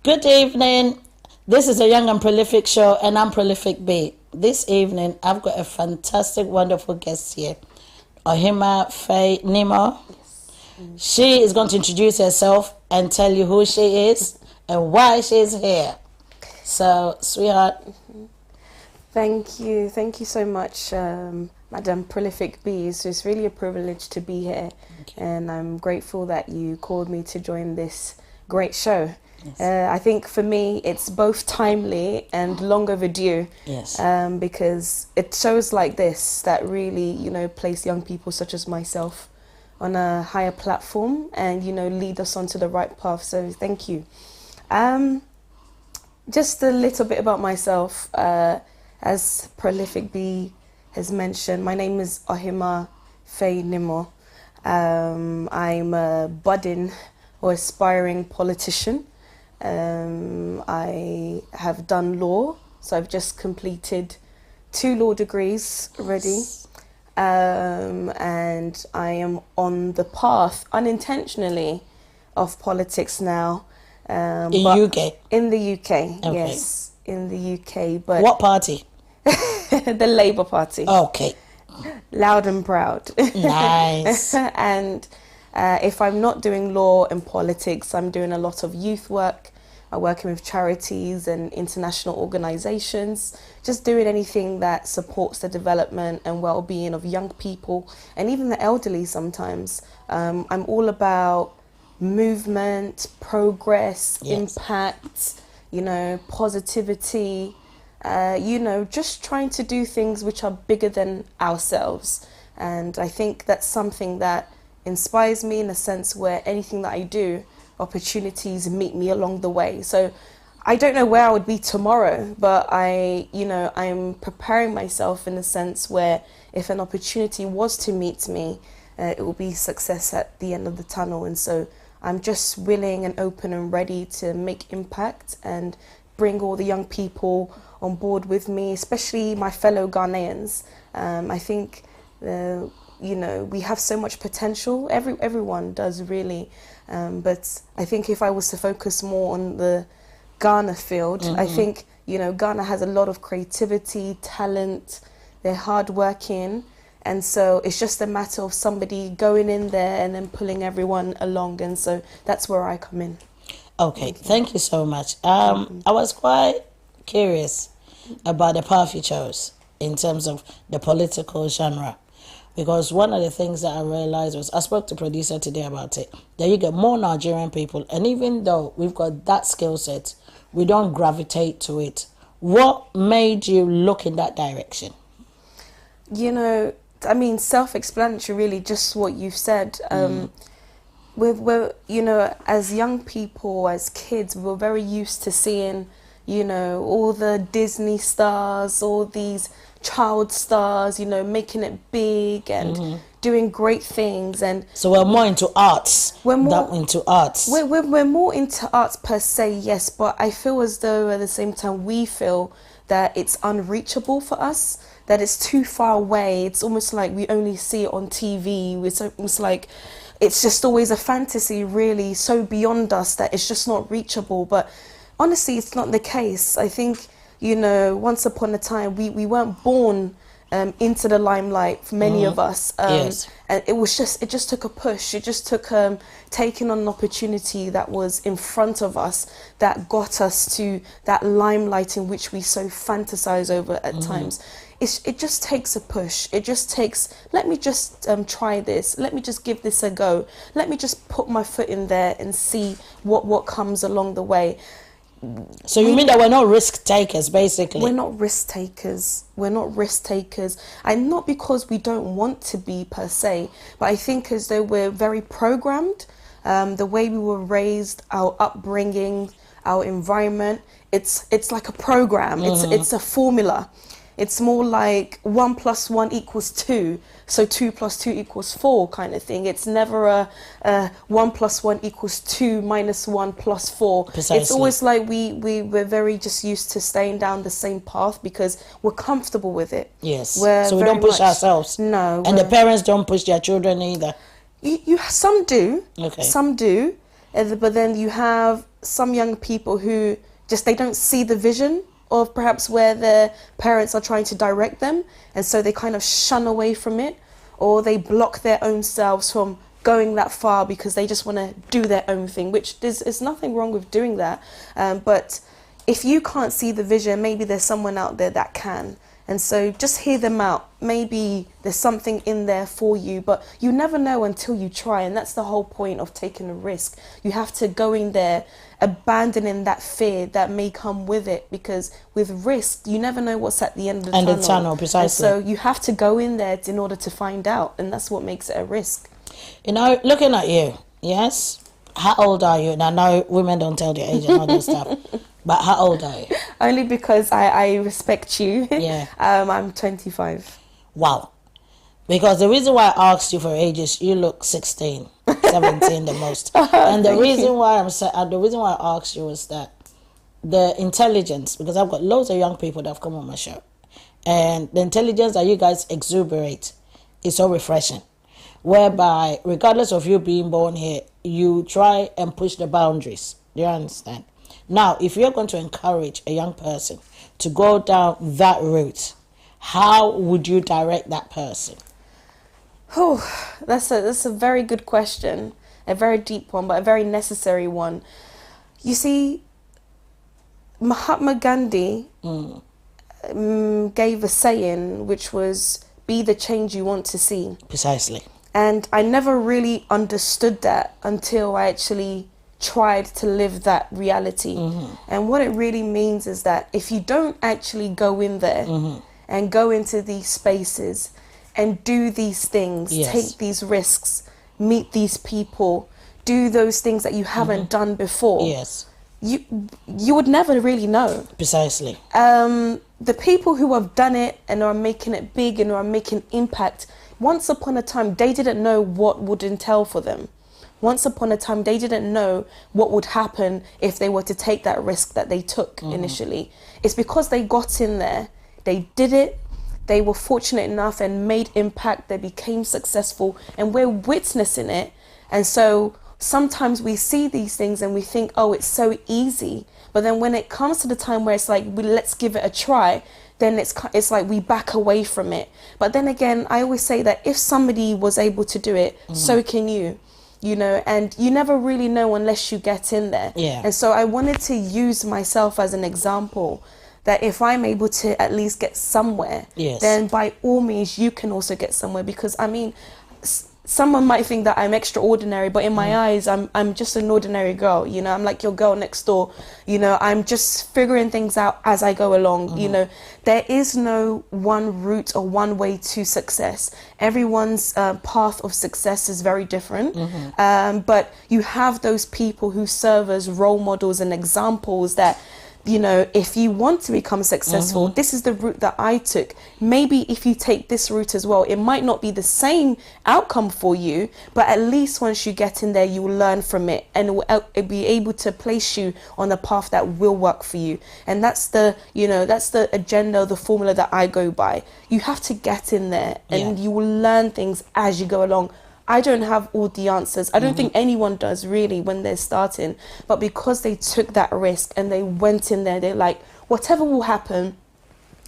Good evening. This is a Young and Prolific show, and I'm Prolific Bea. This evening, I've got a fantastic, wonderful guest here, Ohemaa Faye Nimo. Yes. She is going to introduce herself and tell you who she is and why she's here. So, sweetheart. Thank you so much, Madam Prolific Bea. So it's really a privilege to be here, and I'm grateful that you called me to join this great show. Yes. I think for me, it's both timely and long overdue. Yes. Because it shows like this that really, place young people such as myself on a higher platform and, lead us onto the right path. So thank you. Just a little bit about myself. As Prolific Bea has mentioned, my name is Ohemaa Faye Nimo. I'm a budding or aspiring politician. I have done law, so I've just completed 2 law degrees already. And I am on the path, unintentionally, of politics now. In UK? In the UK, okay. Yes. In the UK. But what party? The Labour Party. Okay. Loud and proud. Nice. And if I'm not doing law and politics, I'm doing a lot of youth work. I'm working with charities and international organisations, just doing anything that supports the development and well-being of young people and even the elderly sometimes. I'm all about movement, progress, yes. impact, positivity, just trying to do things which are bigger than ourselves. And I think that's something that inspires me in a sense where anything that I do, opportunities meet me along the way. So I don't know where I would be tomorrow, but I'm preparing myself in the sense where if an opportunity was to meet me, it will be success at the end of the tunnel. And so I'm just willing and open and ready to make impact and bring all the young people on board with me, especially my fellow Ghanaians. I think we have so much potential. Everyone does really. But I think if I was to focus more on the Ghana field, I think, Ghana has a lot of creativity, talent, they're hardworking. And so it's just a matter of somebody going in there and then pulling everyone along. And so that's where I come in. Okay, thank you so much. I was quite curious about the path you chose in terms of the political genre. Because one of the things that I realized was, I spoke to producer today about it, that you get more Nigerian people, and even though we've got that skill set, we don't gravitate to it. What made you look in that direction? Self-explanatory, really, just what you've said. We're, as young people, as kids, we're very used to seeing, all the Disney stars, all these child stars, making it big and doing great things. And so we're more into arts. We're more into arts. We're more into arts per se, yes. But I feel as though at the same time we feel that it's unreachable for us, that it's too far away. It's almost like we only see it on TV. It's almost like it's just always a fantasy, really, so beyond us that it's just not reachable. But honestly, it's not the case. I think, once upon a time, we weren't born into the limelight for many of us. Yes. And it just took a push. It just took taking on an opportunity that was in front of us that got us to that limelight in which we so fantasize over at times. It just takes a push. It just takes, let me just try this. Let me just give this a go. Let me just put my foot in there and see what comes along the way. So you mean that we're not risk takers, basically? We're not risk takers. And not because we don't want to be per se, but I think as though we're very programmed. The way we were raised, our upbringing, our environment, it's like a program. It's a formula. It's more like 1 + 1 = 2, so 2 + 2 = 4 kind of thing. It's never a 1 + 1 = 2 - 1 + 4. Precisely. It's always like we're very just used to staying down the same path because we're comfortable with it. Yes. So we don't push ourselves. No. And the parents don't push their children either. Some do. Okay. Some do. But then you have some young people who just, they don't see the vision of perhaps where their parents are trying to direct them, and so they kind of shun away from it, or they block their own selves from going that far because they just want to do their own thing, which there's nothing wrong with doing that. But if you can't see the vision, maybe there's someone out there that can. And so just hear them out. Maybe there's something in there for you, but you never know until you try. And that's the whole point of taking a risk. You have to go in there, abandoning that fear that may come with it, because with risk, you never know what's at the end of the tunnel. And the tunnel, precisely. And so you have to go in there in order to find out. And that's what makes it a risk. You know, looking at you, yes? How old are you? And I know women don't tell their age and all that stuff. But how old are you? Only because I respect you. Yeah. I'm 25. Wow. Because the reason why I asked you for age is you look 16, 17 the most. And the reason why I asked you was that the intelligence, because I've got loads of young people that have come on my show, and the intelligence that you guys exuberate is so refreshing. Whereby, regardless of you being born here, you try and push the boundaries. Do you understand? Now, if you're going to encourage a young person to go down that route, how would you direct that person? Oh, that's a very good question. A very deep one, but a very necessary one. You see, Mahatma Gandhi gave a saying which was, be the change you want to see. Precisely. And I never really understood that until I actually tried to live that reality. And what it really means is that if you don't actually go in there and go into these spaces and do these things, take these risks, meet these people, do those things that you haven't done before, you would never really know. Precisely. The people who have done it and are making it big and are making impact, once upon a time they didn't know what would entail for them. Once upon a time, they didn't know what would happen if they were to take that risk that they took initially. It's because they got in there, they did it, they were fortunate enough and made impact, they became successful, and we're witnessing it. And so sometimes we see these things and we think, oh, it's so easy. But then when it comes to the time where it's like, let's give it a try, then it's like we back away from it. But then again, I always say that if somebody was able to do it, so can you. You know, and you never really know unless you get in there. And so I wanted to use myself as an example, that if I'm able to at least get somewhere, then by all means you can also get somewhere. Because I mean, someone might think that I'm extraordinary, but in my eyes I'm just an ordinary girl. You know, I'm like your girl next door. You know, I'm just figuring things out as I go along. You know, there is no one route or one way to success. Everyone's path of success is very different. But you have those people who serve as role models and examples that, you know, if you want to become successful, this is the route that I took. Maybe if you take this route as well, it might not be the same outcome for you, but at least once you get in there, you will learn from it, and it will be able to place you on a path that will work for you. And that's the, you know, that's the agenda, the formula that I go by. You have to get in there and you will learn things as you go along. I don't have all the answers. I don't think anyone does really when they're starting. But because they took that risk and they went in there, they're like, whatever will happen,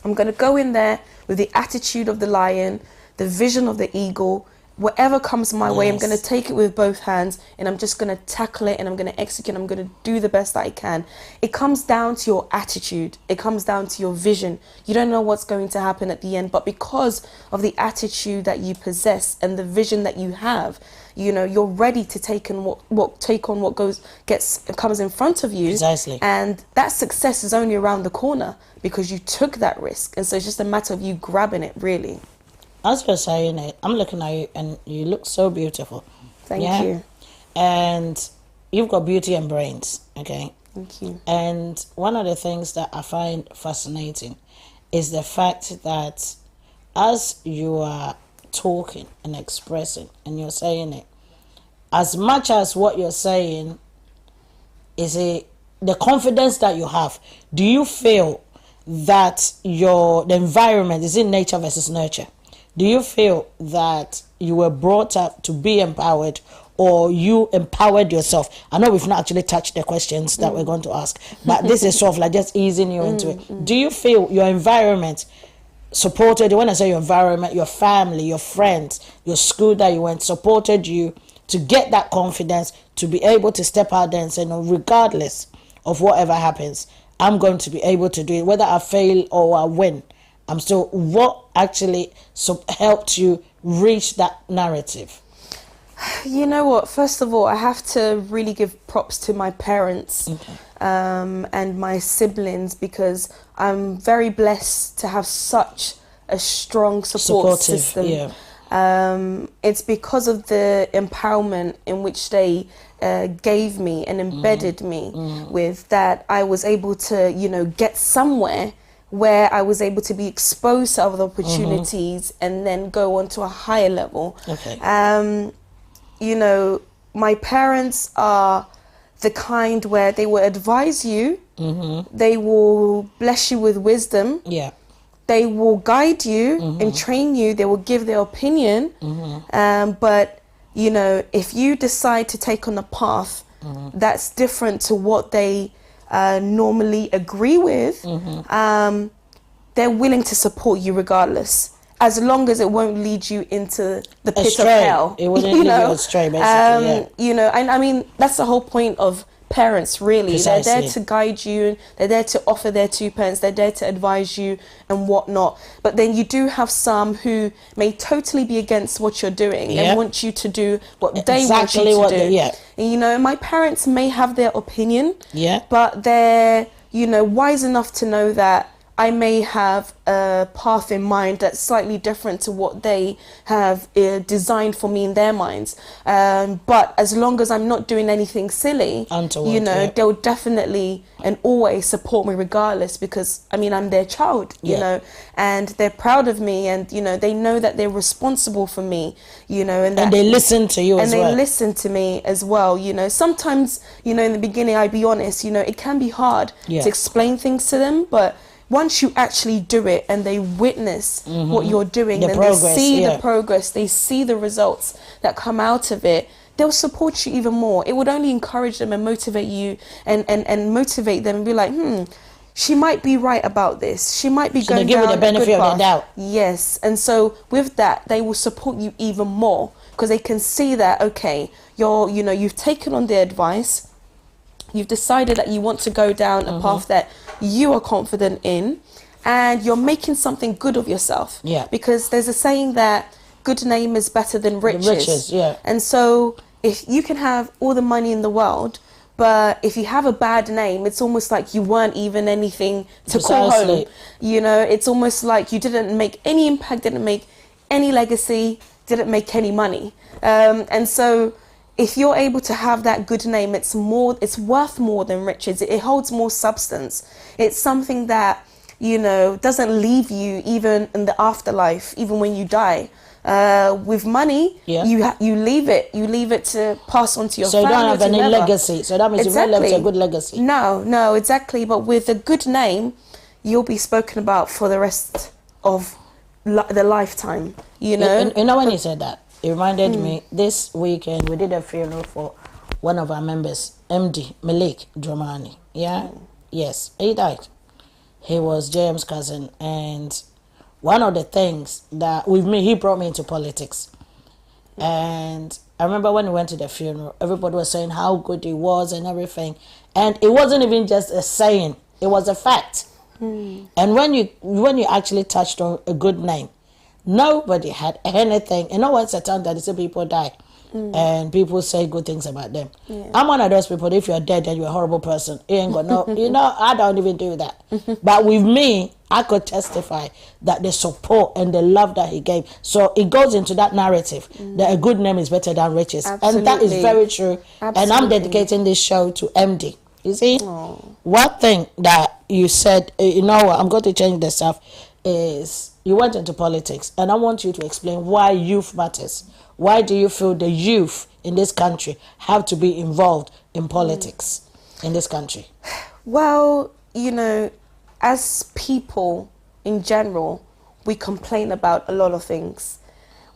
I'm going to go in there with the attitude of the lion, the vision of the eagle. Whatever comes my way, I'm going to take it with both hands, and I'm just going to tackle it, and I'm going to execute. I'm going to do the best that I can. It comes down to your attitude. It comes down to your vision. You don't know what's going to happen at the end, but because of the attitude that you possess and the vision that you have, you know, you're ready to take on what comes in front of you. Precisely. And that success is only around the corner because you took that risk. And so it's just a matter of you grabbing it, really. As you're saying it, I'm looking at you and you look so beautiful. Thank you. And you've got beauty and brains, okay? Thank you. And one of the things that I find fascinating is the fact that as you are talking and expressing and you're saying it, as much as what you're saying is the confidence that you have, do you feel that the environment is in nature versus nurture? Do you feel that you were brought up to be empowered, or you empowered yourself? I know we've not actually touched the questions that we're going to ask, but this is sort of like just easing you into it. Do you feel your environment supported you? When I say your environment, your family, your friends, your school that you went, supported you to get that confidence to be able to step out there and say, no, regardless of whatever happens, I'm going to be able to do it, whether I fail or I win. I'm still. What actually helped you reach that narrative? You know what? First of all, I have to really give props to my parents, and my siblings, because I'm very blessed to have such a strong support system. Yeah. It's because of the empowerment in which they gave me and embedded me with, that I was able to, get somewhere where I was able to be exposed to other opportunities and then go on to a higher level. Okay. My parents are the kind where they will advise you, they will bless you with wisdom, Yeah. they will guide you and train you, they will give their opinion, but if you decide to take on a path that's different to what they normally agree with, they're willing to support you regardless, as long as it won't lead you into the pit of hell. It wouldn't lead you astray, basically. And I mean, that's the whole point of parents, really. Precisely. They're there to guide you, they're there to offer their 2 pence, they're there to advise you and whatnot. But then you do have some who may totally be against what you're doing and want you to do what they want you to do. And, my parents may have their opinion, but they're, wise enough to know that I may have a path in mind that's slightly different to what they have designed for me in their minds. But as long as I'm not doing anything silly, they'll definitely and always support me regardless, because, I'm their child, you know, and they're proud of me, and, they know that they're responsible for me, and they listen to you as well. And they listen to me as well, Sometimes, in the beginning, I'd be honest, it can be hard to explain things to them, but once you actually do it and they witness what you're doing, and they see the progress, they see the results that come out of it, they'll support you even more. It would only encourage them and motivate you and motivate them and be like, she might be right about this. She might be going down a good path. Give you the benefit of the doubt. Yes. And so with that, they will support you even more, because they can see that, okay, you've taken on their advice. You've decided that you want to go down a path that you are confident in, and you're making something good of yourself. Yeah. Because there's a saying that good name is better than riches. And so if you can have all the money in the world, but if you have a bad name, it's almost like you weren't even anything to call home. It's almost like you didn't make any impact, didn't make any legacy, didn't make any money. And so if you're able to have that good name, it's worth more than riches. It holds more substance. It's something that, doesn't leave you even in the afterlife, even when you die. With money, you leave it. You leave it to pass on to your family. So you don't have any legacy. So that means you've not left a good legacy. No, exactly. But with a good name, you'll be spoken about for the rest of the lifetime. When you said that, it reminded me, this weekend we did a funeral for one of our members, MD Malik Dramani. Yes, he died. He was JM's cousin, and one of the things that with me, he brought me into politics. And I remember when we went to the funeral, everybody was saying how good he was and everything, and it wasn't even just a saying, it was a fact. And when you actually touched on a good name, nobody had anything. No one sat down that they say people die and people say good things about them. I'm one of those people. If you're dead and you're a horrible person, you ain't gonna know. I don't even do that. But with me, I could testify that the support and the love that he gave. So it goes into that narrative that a good name is better than riches. Absolutely. And that is very true. Absolutely. And I'm dedicating this show to MD. You see, one thing that you said, I'm going to change the stuff, is you went into politics, and I want you to explain why youth matters. Why do you feel the youth in this country have to be involved in politics in this country? Well, as people in general, we complain about a lot of things.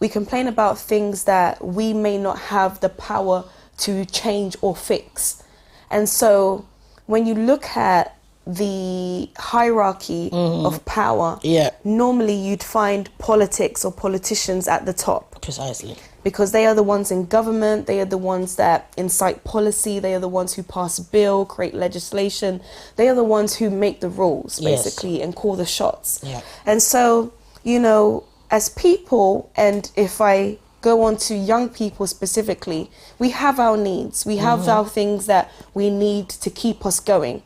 we complain about things that we may not have the power to change or fix. And so when you look at the hierarchy of power, normally you'd find politics or politicians at the top. Precisely. Because they are the ones in government, they are the ones that incite policy, they are the ones who pass bill, create legislation, they are the ones who make the rules, basically, and call the shots. Yeah. And so, you know, as people, and if I go on to young people specifically, we have our needs, we have our things that we need to keep us going.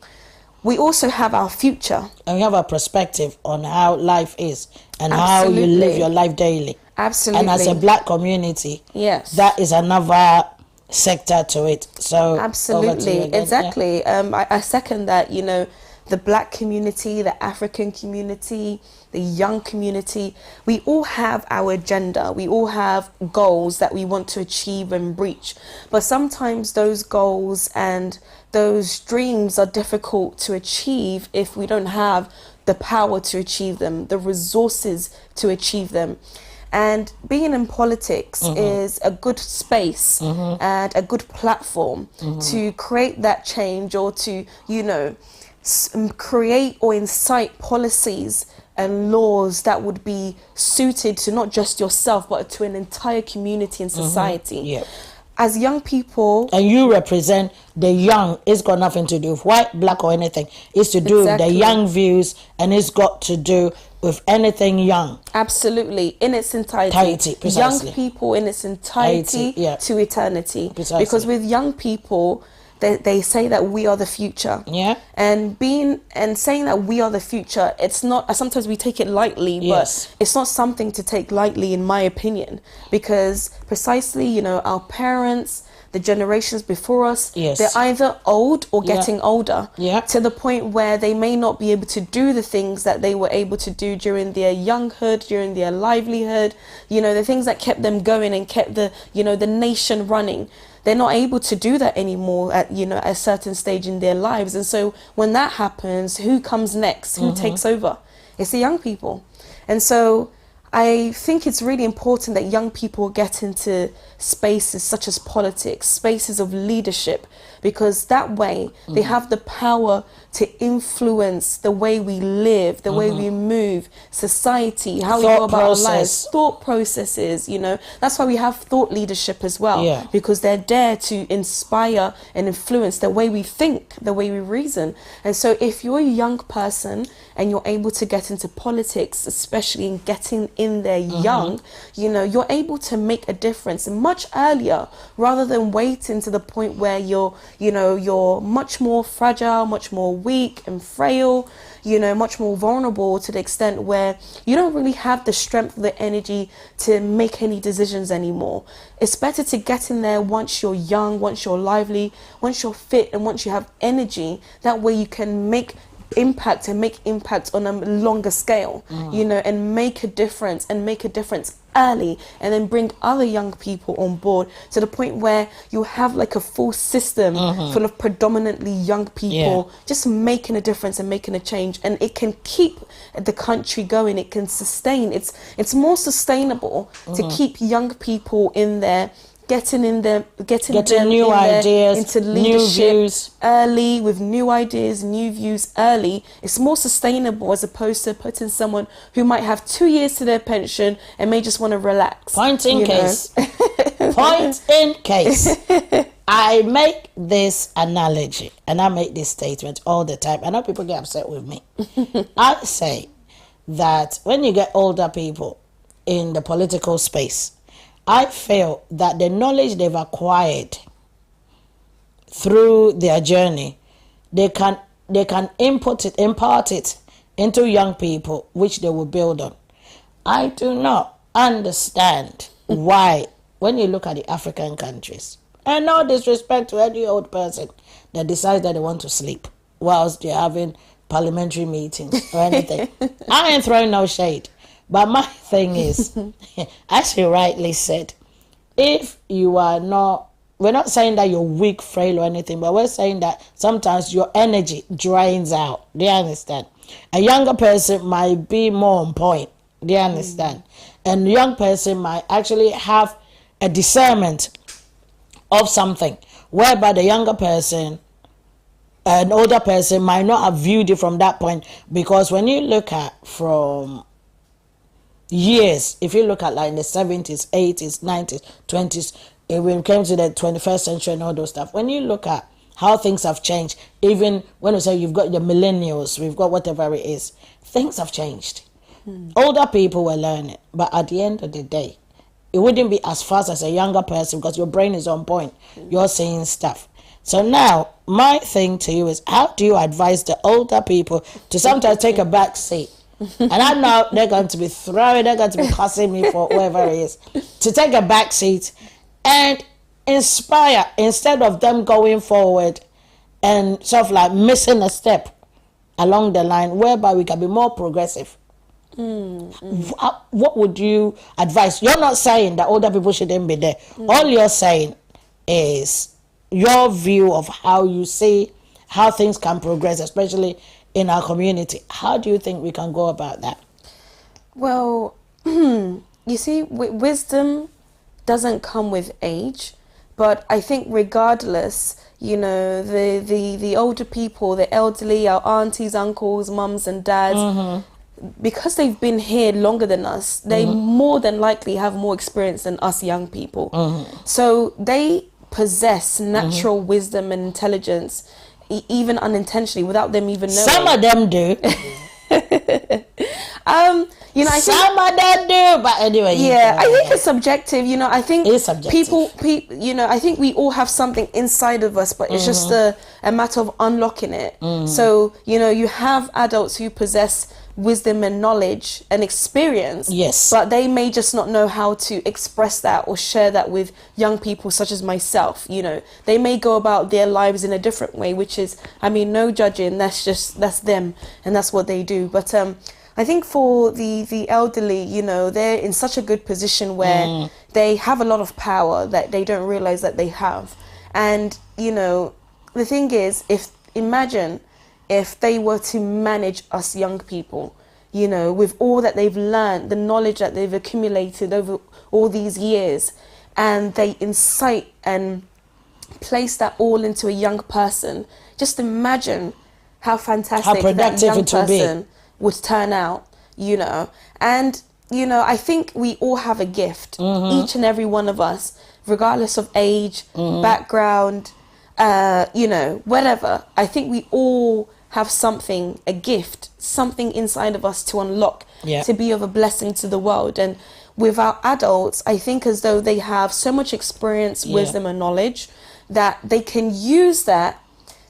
We also have our future. And we have a perspective on how life is and Absolutely. how you live your life daily. Absolutely. And as a black community, yes, that is another sector to it. So absolutely, exactly. Yeah. I second that. You know, the black community, the African community, the young community, we all have our agenda. We all have goals that we want to achieve and reach. But sometimes those goals and those dreams are difficult to achieve if we don't have the power to achieve them, the resources to achieve them. And being in politics is a good space and a good platform to create that change, or to, you know, create or incite policies and laws that would be suited to not just yourself, but to an entire community and society. Yeah. As young people... And you represent the young. It's got nothing to do with white, black or anything. It's to do with the young views, and it's got to do with anything young. Absolutely. In its entirety. Precisely. Young people in its entirety to eternity. Precisely. Because with young people, they say that we are the future. Yeah. And saying that we are the future, it's not, sometimes we take it lightly, but it's not something to take lightly, in my opinion, because precisely, you know, our parents, the generations before us, they're either old or getting older, to the point where they may not be able to do the things that they were able to do during their younghood, during their livelihood, you know, the things that kept them going and kept the, you know, the nation running. They're not able to do that anymore at, you know, at a certain stage in their lives. And so when that happens, who comes next? Who takes over? It's the young people. And so I think it's really important that young people get into spaces such as politics, spaces of leadership, because that way they have the power to influence the way we live, the way we move, society, how we go about our lives, thought processes, you know. That's why we have thought leadership as well, because they're there to inspire and influence the way we think, the way we reason. And so if you're a young person and you're able to get into politics, especially in getting in there young, you know, you're able to make a difference much earlier, rather than waiting to the point where you're much more fragile, much more weak and frail, you know, much more vulnerable, to the extent where you don't really have the strength, the energy to make any decisions anymore. It's better to get in there once you're young, once you're lively, once you're fit, and once you have energy. That way you can make impact on a longer scale, you know, and make a difference early, and then bring other young people on board, to the point where you have like a full system full of predominantly young people just making a difference and making a change. And it can keep the country going, it can sustain, it's more sustainable to keep young people in there, getting them new ideas, into leadership, new views early, with new ideas, new views early. It's more sustainable, as opposed to putting someone who might have 2 years to their pension and may just want to relax. Point in case. I make this analogy and I make this statement all the time. I know people get upset with me. I say that when you get older people in the political space, I feel that the knowledge they've acquired through their journey, they can impart it into young people, which they will build on. I do not understand why, when you look at the African countries, and no disrespect to any old person that decides that they want to sleep whilst they're having parliamentary meetings or anything. I ain't throwing no shade. But my thing is, as you rightly said, if you are not, we're not saying that you're weak, frail or anything, but we're saying that sometimes your energy drains out. Do you understand? A younger person might be more on point. Do you understand? and young person might actually have a discernment of something, whereby the younger person, an older person, might not have viewed it from that point. Because when you look at from years, if you look at like in the 70s, 80s, 90s, 20s, when it came to the 21st century and all those stuff, when you look at how things have changed, even when we say you've got the millennials, we've got whatever it is, things have changed. Older people were learning, but at the end of the day, it wouldn't be as fast as a younger person, because your brain is on point. You're seeing stuff. So now, my thing to you is, how do you advise the older people to sometimes take a back seat? And I know they're going to be they're going to be cussing me for whoever it is, to take a back seat and inspire, instead of them going forward and sort of like missing a step along the line, whereby we can be more progressive. What would you advise? You're not saying that older people shouldn't be there. All you're saying is your view of how you see how things can progress, especially in our community. How do you think we can go about that? Well, you see, wisdom doesn't come with age, but I think regardless, you know, the older people, the elderly, our aunties, uncles, mums and dads, because they've been here longer than us, they more than likely have more experience than us young people. So they possess natural wisdom and intelligence, even unintentionally, without them even knowing. Some of them do. You know, I some of them do, but anyway. Yeah, I think it's subjective. You know, I think it's subjective. People, you know, I think we all have something inside of us, but it's just a matter of unlocking it. So, you know, you have adults who possess wisdom and knowledge and experience, yes, but they may just not know how to express that or share that with young people such as myself. You know, they may go about their lives in a different way, which is, I mean, no judging, that's them and that's what they do. But I think for the elderly, you know, they're in such a good position where they have a lot of power that they don't realize that they have. And, you know, the thing is, imagine if they were to manage us young people, you know, with all that they've learned, the knowledge that they've accumulated over all these years, and they incite and place that all into a young person. Just imagine how fantastic that young person would turn out, you know. And, you know, I think we all have a gift, each and every one of us, regardless of age, background, you know, whatever. I think we all have something, a gift, something inside of us to unlock, to be of a blessing to the world. And with our adults, I think as though they have so much experience, wisdom and knowledge that they can use that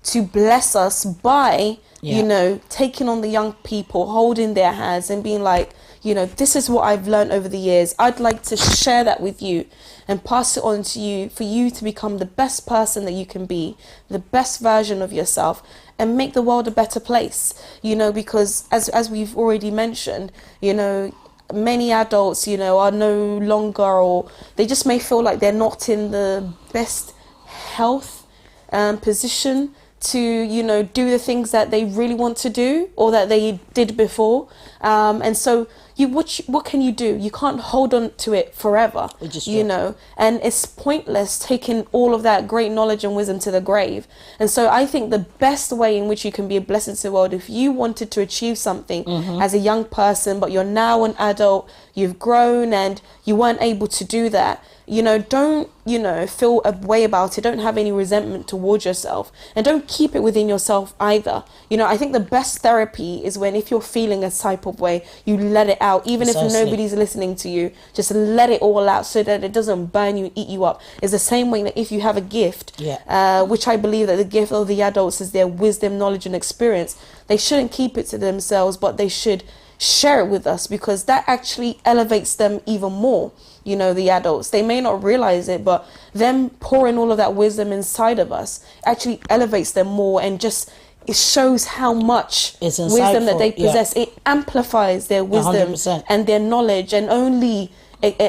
to bless us by, you know, taking on the young people, holding their hands and being like, you know, this is what I've learned over the years. I'd like to share that with you and pass it on to you for you to become the best person that you can be, the best version of yourself, and make the world a better place, you know, because as we've already mentioned, you know, many adults, you know, are no longer, or they just may feel like they're not in the best health position to, you know, do the things that they really want to do or that they did before. And so what can you do? You can't hold on to it forever, you know, and it's pointless taking all of that great knowledge and wisdom to the grave. And so I think the best way in which you can be a blessing to the world, if you wanted to achieve something as a young person, but you're now an adult, you've grown and you weren't able to do that, you know, don't, you know, feel a way about it. Don't have any resentment towards yourself, and don't keep it within yourself either. You know, I think the best therapy is when, if you're feeling a type of way, you let it out, even if nobody's listening to you. Just let it all out so that it doesn't burn you, eat you up. It's the same way that if you have a gift, which I believe that the gift of the adults is their wisdom, knowledge and experience, they shouldn't keep it to themselves, but they should share it with us, because that actually elevates them even more. You know, the adults, they may not realize it, but them pouring all of that wisdom inside of us actually elevates them more, and just it shows how much wisdom that they possess. It amplifies their wisdom 100%. and their knowledge, and only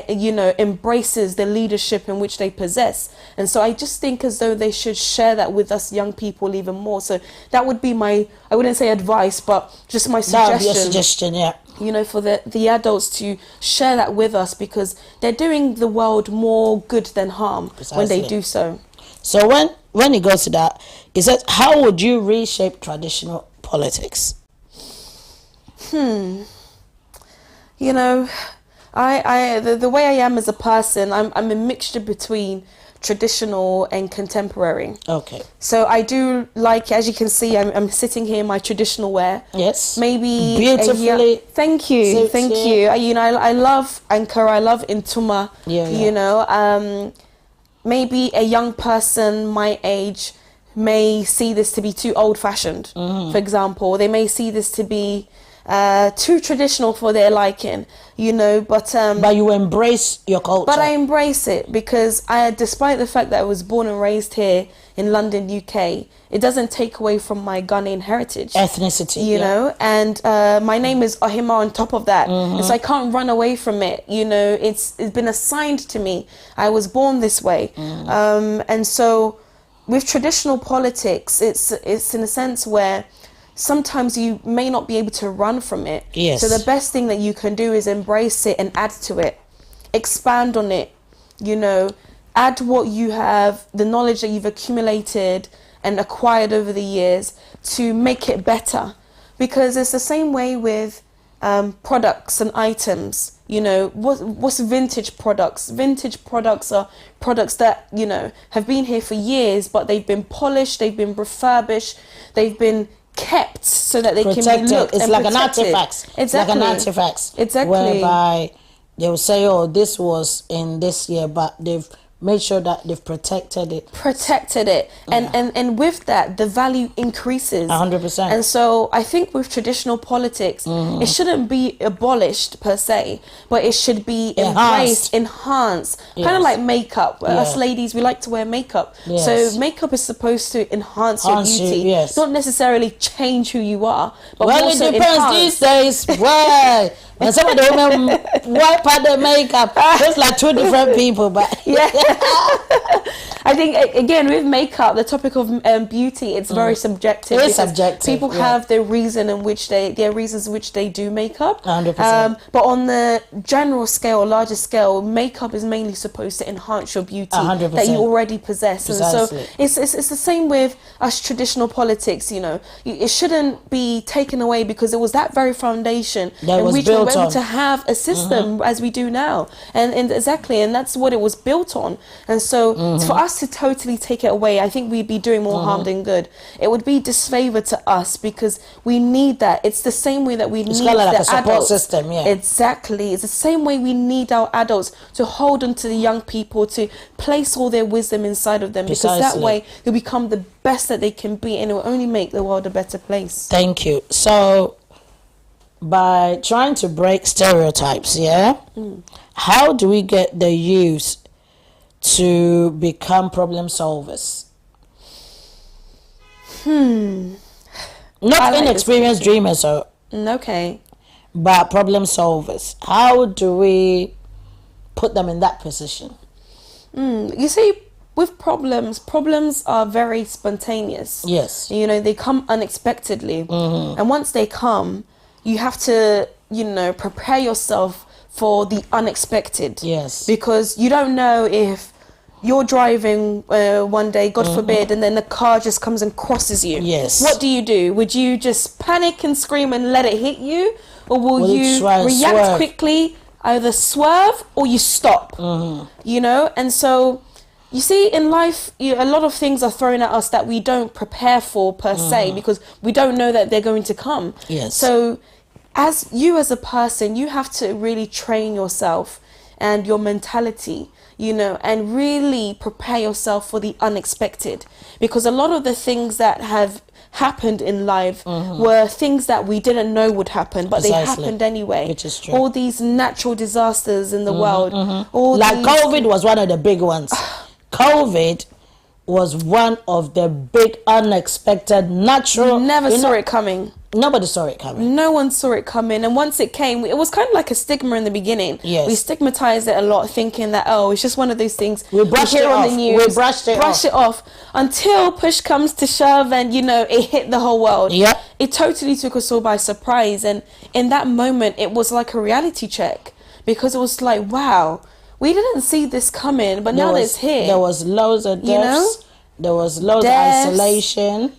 you know, embraces the leadership in which they possess. And so I just think as though they should share that with us young people even more. So that would be my, I wouldn't say advice, but just my suggestion. That would be a suggestion, you know, for the adults to share that with us, because they're doing the world more good than harm when they do so. So when it goes to that, it says, how would you reshape traditional politics? You know, the way I am as a person, I'm a mixture between traditional and contemporary. Okay. So I do like, as you can see, I'm sitting here in my traditional wear. Yes. Maybe beautifully. Thank you. You know, I love Ankara. I love Intuma. Yeah. You know, maybe a young person my age may see this to be too old-fashioned. For example, they may see this to be too traditional for their liking, you know, but you embrace your culture. But I embrace it, because despite the fact that I was born and raised here in London, UK, it doesn't take away from my Ghanaian heritage, ethnicity, you know. And my name is Ohemaa on top of that, and so I can't run away from it. You know, it's been assigned to me. I was born this way, and so with traditional politics, it's in a sense where sometimes you may not be able to run from it. Yes. So the best thing that you can do is embrace it and add to it, expand on it, you know, add what you have, the knowledge that you've accumulated and acquired over the years to make it better. Because it's the same way with products and items. You know, what's vintage products? Vintage products are products that, you know, have been here for years, but they've been polished, they've been refurbished, they've been kept so that they can be looked it's and like protected. An artifact. Exactly. It's like an artifact. Exactly. Whereby they will say, oh, this was in this year, but they've made sure that they've protected it. And with that, the value increases 100%. And so I think with traditional politics, it shouldn't be abolished per se, but it should be embraced, enhanced. Kind of like makeup. Us ladies, we like to wear makeup. So makeup is supposed to enhance your beauty, not necessarily change who you are, but also it depends enhance. These days. Why? When some of the women wipe out their makeup, it's like two different people. But I think again with makeup, the topic of beauty, it's very subjective. It is subjective. People have their reasons in which they do makeup. 100%. But on the general scale, larger scale, makeup is mainly supposed to enhance your beauty 100%. that you already possess. Precisely. And so it's the same with us traditional politics. You know, it shouldn't be taken away, because it was that very foundation that in was which built we were able on to have a system as we do now, and exactly, and that's what it was built on. And so for us to totally take it away, I think we'd be doing more harm than good. It would be disfavor to us, because we need that. It's the same way that we need kind of like the a support adults. system. Exactly. It's the same way we need our adults to hold on to the young people, to place all their wisdom inside of them, because that way they'll become the best that they can be, and it will only make the world a better place. Thank you. So by trying to break stereotypes, how do we get the youth to become problem solvers? Not inexperienced dreamers, okay, but problem solvers. How do we put them in that position? You see, with problems are very spontaneous. Yes. You know, they come unexpectedly. And once they come, you have to, you know, prepare yourself for the unexpected. Yes. Because you don't know if you're driving one day, God forbid, and then the car just comes and crosses you. Yes. What do? Would you just panic and scream and let it hit you? Or will you react quickly, either swerve or you stop? You know? And so, you see, in life, a lot of things are thrown at us that we don't prepare for per se, because we don't know that they're going to come. Yes. So, as a person, you have to really train yourself and your mentality, you know, and really prepare yourself for the unexpected, because a lot of the things that have happened in life were things that we didn't know would happen, but they happened anyway. Which is true. All these natural disasters in the world, all like these... COVID was one of the big ones. COVID was one of the big, unexpected, natural. You never saw it coming. Nobody saw it coming. No one saw it coming. And once it came, it was kind of like a stigma in the beginning. Yes. We stigmatized it a lot, thinking that, oh, it's just one of those things. We brushed it off. We brushed it off. Until push comes to shove and, you know, it hit the whole world. Yep. It totally took us all by surprise. And in that moment, it was like a reality check. Because it was like, wow, we didn't see this coming, but now it's here. There was loads of deaths. You know? There was loads of isolation,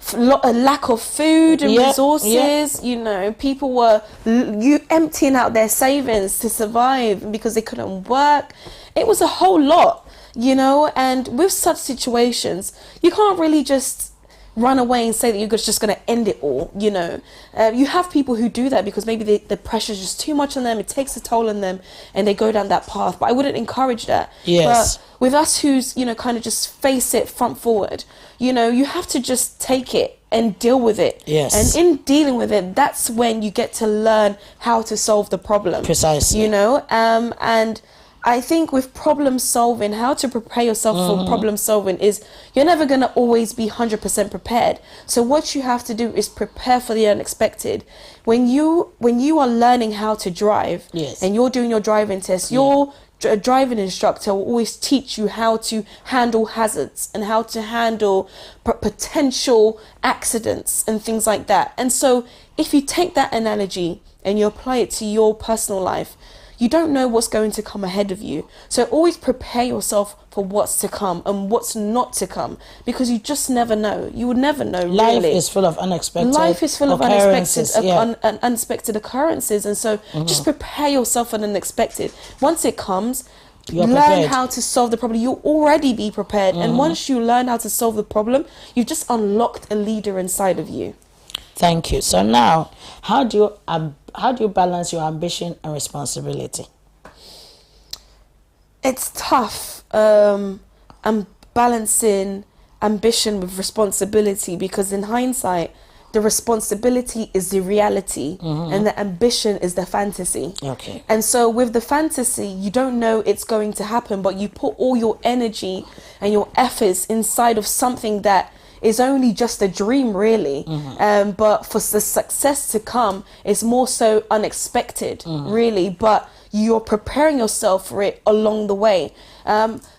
a lack of food and resources. You know, people were emptying out their savings to survive because they couldn't work. It was a whole lot, you know. And with such situations, you can't really just run away and say that you're just going to end it all, you know. You have people who do that because maybe the pressure is just too much on them, it takes a toll on them, and they go down that path. But I wouldn't encourage that. Yes. But with us who's, you know, kind of just face it front forward, you know, you have to just take it and deal with it. Yes. And in dealing with it, that's when you get to learn how to solve the problem. Precisely. You know, and I think with problem solving, how to prepare yourself for problem solving is you're never going to always be 100% prepared. So what you have to do is prepare for the unexpected. When you are learning how to drive and you're doing your driving test, your driving instructor will always teach you how to handle hazards and how to handle potential accidents and things like that. And so if you take that analogy and you apply it to your personal life, you don't know what's going to come ahead of you. So always prepare yourself for what's to come and what's not to come, because you just never know. You would never know. Life is full of unexpected unexpected occurrences. And so just prepare yourself for the unexpected. Once it comes, learn how to solve the problem. You'll already be prepared. And once you learn how to solve the problem, you've just unlocked a leader inside of you. Thank you. So now, how do you balance your ambition and responsibility? It's tough. I'm balancing ambition with responsibility, because in hindsight, the responsibility is the reality and the ambition is the fantasy. Okay. And so with the fantasy, you don't know it's going to happen, but you put all your energy and your efforts inside of something that is only just a dream, really. But for the success to come, it's more so unexpected, really. But you're preparing yourself for it along the way.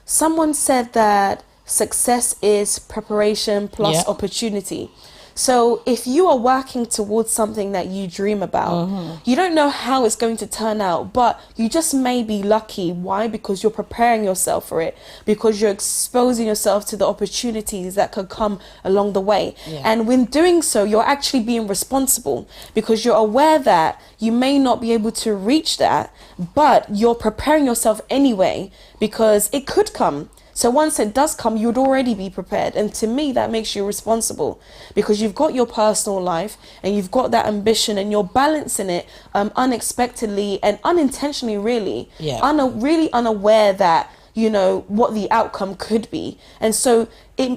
Someone said that success is preparation plus opportunity. So if you are working towards something that you dream about, you don't know how it's going to turn out, but you just may be lucky. Why? Because you're preparing yourself for it, because you're exposing yourself to the opportunities that could come along the way. And when doing so, you're actually being responsible, because you're aware that you may not be able to reach that, but you're preparing yourself anyway, because it could come. So once it does come, you'd already be prepared. And to me, that makes you responsible, because you've got your personal life and you've got that ambition, and you're balancing it unexpectedly and unintentionally, really. Really unaware that, you know, what the outcome could be. And so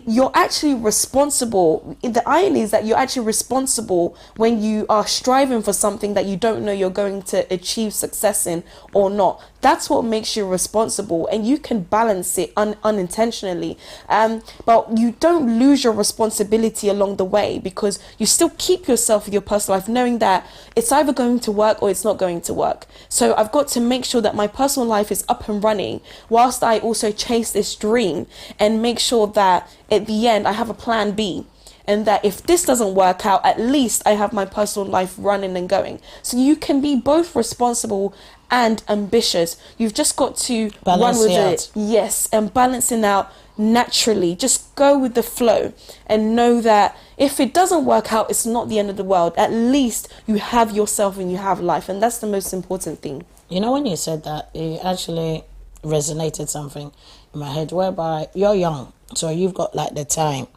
you're actually responsible. The irony is that you're actually responsible when you are striving for something that you don't know you're going to achieve success in or not. That's what makes you responsible, and you can balance it unintentionally. But you don't lose your responsibility along the way, because you still keep yourself with your personal life, knowing that it's either going to work or it's not going to work. So I've got to make sure that my personal life is up and running, whilst I also chase this dream, and make sure that at the end I have a plan B. And that if this doesn't work out, at least I have my personal life running and going. So you can be both responsible and ambitious. You've just got to run with it. Yes, and balancing out naturally. Just go with the flow and know that if it doesn't work out, it's not the end of the world. At least you have yourself and you have life. And that's the most important thing. You know, when you said that, it actually resonated something in my head, whereby you're young, so you've got like the time.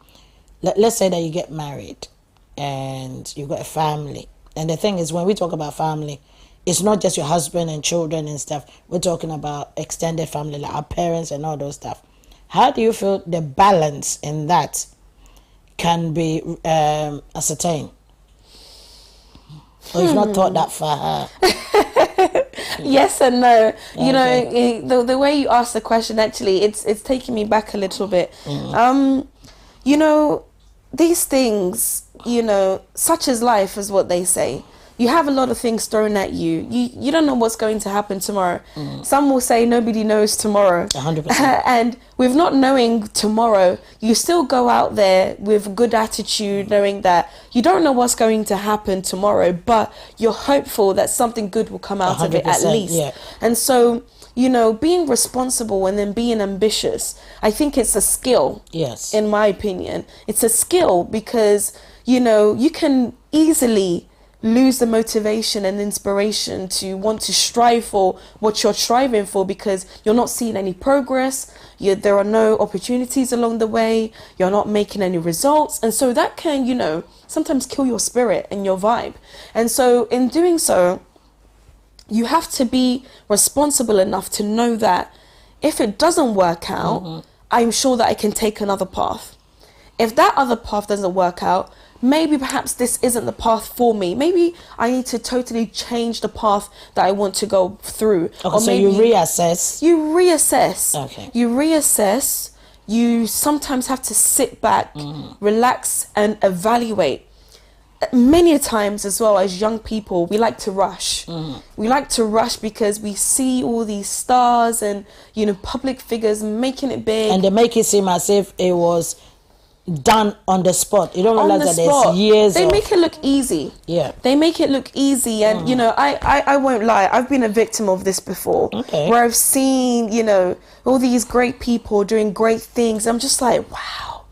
Let's say that you get married and you've got a family. And the thing is, when we talk about family, it's not just your husband and children and stuff. We're talking about extended family, like our parents and all those stuff. How do you feel the balance in that can be ascertained? Or you've not thought that far? Yes and no. You know, the way you ask the question, actually, it's taking me back a little bit. you know, these things, you know, such as life is what they say. You have a lot of things thrown at you. You don't know what's going to happen tomorrow. Some will say nobody knows tomorrow. 100%. And with not knowing tomorrow, you still go out there with good attitude, knowing that you don't know what's going to happen tomorrow, but you're hopeful that something good will come out of it at least. Yeah. And so, you know, being responsible and then being ambitious, I think it's a skill. Yes. In my opinion, it's a skill because, you know, you can easily lose the motivation and inspiration to want to strive for what you're striving for because you're not seeing any progress. There are no opportunities along the way. You're not making any results. And so that can, you know, sometimes kill your spirit and your vibe. And so in doing so, you have to be responsible enough to know that if it doesn't work out, I'm sure that I can take another path. If that other path doesn't work out, maybe perhaps this isn't the path for me. Maybe I need to totally change the path that I want to go through. Okay, or so maybe you reassess. You reassess. Okay. You reassess. You sometimes have to sit back, relax, and evaluate. Many times as well as young people, we like to rush. We like to rush because we see all these stars and, you know, public figures making it big. And they make it seem as if it was done on the spot. You don't realize that there's years. They make it look easy. Yeah. They make it look easy. And, you know, I won't lie. I've been a victim of this before. Okay. Where I've seen, you know, all these great people doing great things. I'm just like, wow,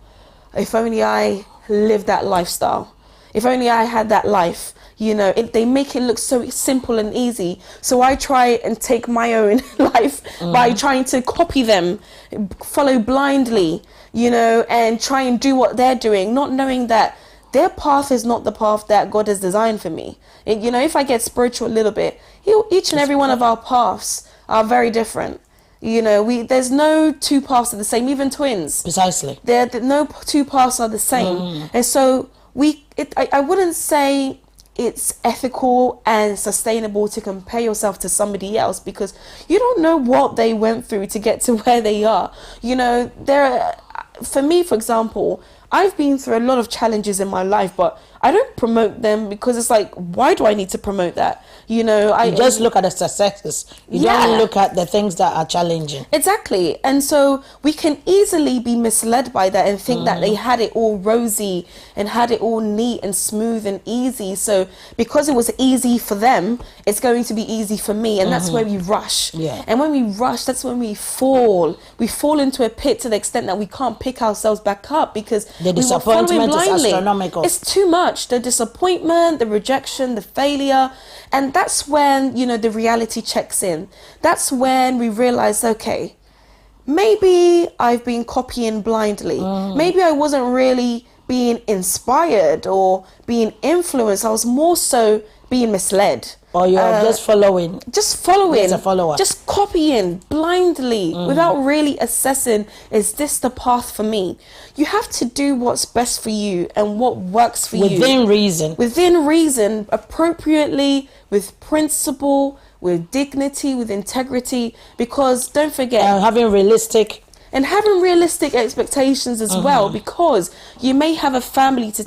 if only I lived that lifestyle. If only I had that life. You know, they make it look so simple and easy. So I try and take my own life by trying to copy them, follow blindly, you know, and try and do what they're doing, not knowing that their path is not the path that God has designed for me. You know, if I get spiritual a little bit, each and every one of our paths are very different. You know, there's no two paths that are the same, even twins. Precisely. No two paths are the same. And so I wouldn't say it's ethical and sustainable to compare yourself to somebody else because you don't know what they went through to get to where they are. You know, for me, for example, I've been through a lot of challenges in my life, but I don't promote them because it's like, why do I need to promote that? You know, you just look at the successes. You don't look at the things that are challenging. Exactly. And so we can easily be misled by that and think that they had it all rosy and had it all neat and smooth and easy. So because it was easy for them, it's going to be easy for me. And that's where we rush. Yeah. And when we rush, that's when we fall. We fall into a pit to the extent that we can't pick ourselves back up because the disappointment is astronomical. It's too much. The disappointment, the rejection, the failure. And that's when, you know, the reality checks in. That's when we realize, okay, maybe I've been copying blindly. Maybe I wasn't really being inspired or being influenced. I was more so being misled. Or you're just following. Just following. As a follower. Just copying blindly without really assessing, is this the path for me? You have to do what's best for you and what works for you. Within reason. Within reason, appropriately, with principle, with dignity, with integrity. Because don't forget. Having realistic expectations as well, because you may have a family to